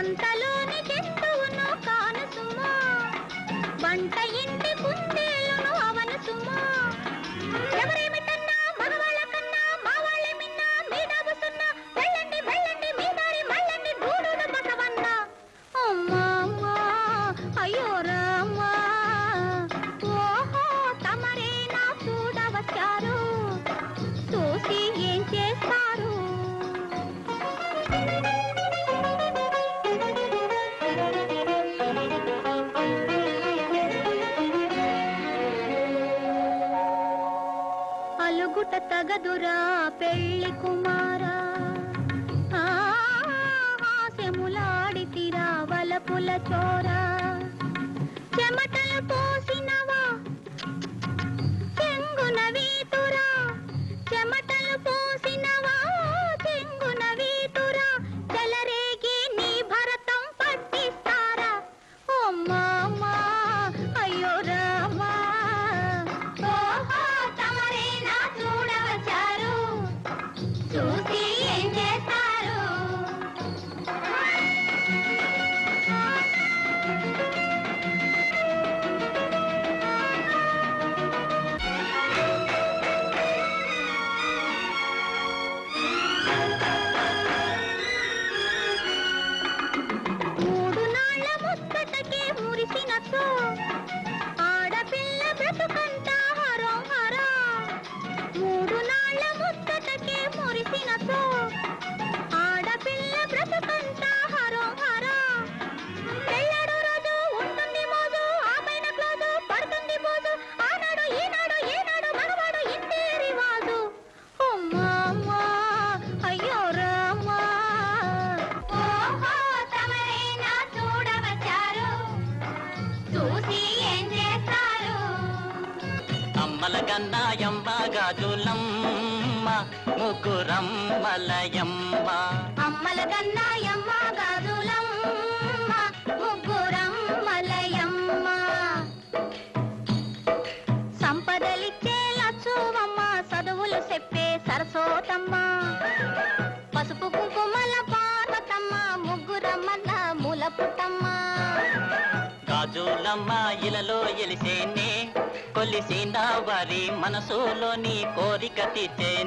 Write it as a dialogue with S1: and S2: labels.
S1: సంతలోని జంతువును కాను సుమా, వంట ఇంటి కుందేలును అవను సుమా. ఎవరేమిటన్నా మగవాళ్ళ కన్నా మా వాళ్ళే మిన్న, మీ నవ్వుతున్నా వెళ్ళండి వెళ్ళండి మీ దారి మళ్ళండి గూడును బసవన్న. అమ్మా అమ్మా అయ్యో రామా, ఓహో తమరే నా చూడవచ్చారు, చూసి ఏం చేస్తారు. అలుగుట తగదురా పెళ్లి కుమారా, హాస్యములాడితిరా వలపుల చోరా. చెమటలు పోసినవా చెంగున వీతురా, చెమటలు పోసినవా చెంగున వీతురా. చెలరేగి నీ భరతం పట్టిస్తారా. ఓ మామా అయ్యో రామా, ఓహో తమరే నా చూడవచ్చారు, చూసి ఏం చేస్తారు. మూడు నాళ్ళ ముచ్చటకే మురిసినట్టు ఆడపిల్ల బ్రతుకంతా హరం హరా. మూడు నాళ్ళ ముచ్చటకే మురిసినట్టు ఆడపిల్ల బ్రతుకంతా హరం హరా. పెళ్ళాడు రోజు ఉంటుంది మోజు, ఆ పైన క్లోజు పడుతుంది పోజు, ఆనాడు ఈనాడు ఏనాడు మగవాడు ఇంతే రివాజు. అమ్మా అమ్మా అయ్యో రామా, ఓహో తమరే నా చూడవచ్చారు, చూసి ఏం చేస్తారు.
S2: అమ్మల కన్నాయమ్మ గాజులమ్మ ముగ్గురమ్మలయమ్మ.
S1: అమ్మల కన్నాయమ్మ గాజులమ్మ ముగ్గురమ్మలయమ్మ. సంపదలిచ్చే లచ్చువమ్మ, చదువులు చెప్పే సరస్వతమ్మ, పసుపు కుంకుమల పార్వతమ్మ, ముగ్గురమ్మల మూల పుట్టమ్మ.
S2: గాజులమ్మ ఇలలో ఎలిసేనే, కొలిసిన వారి మనసులోని కోరిక తీర్చేనే.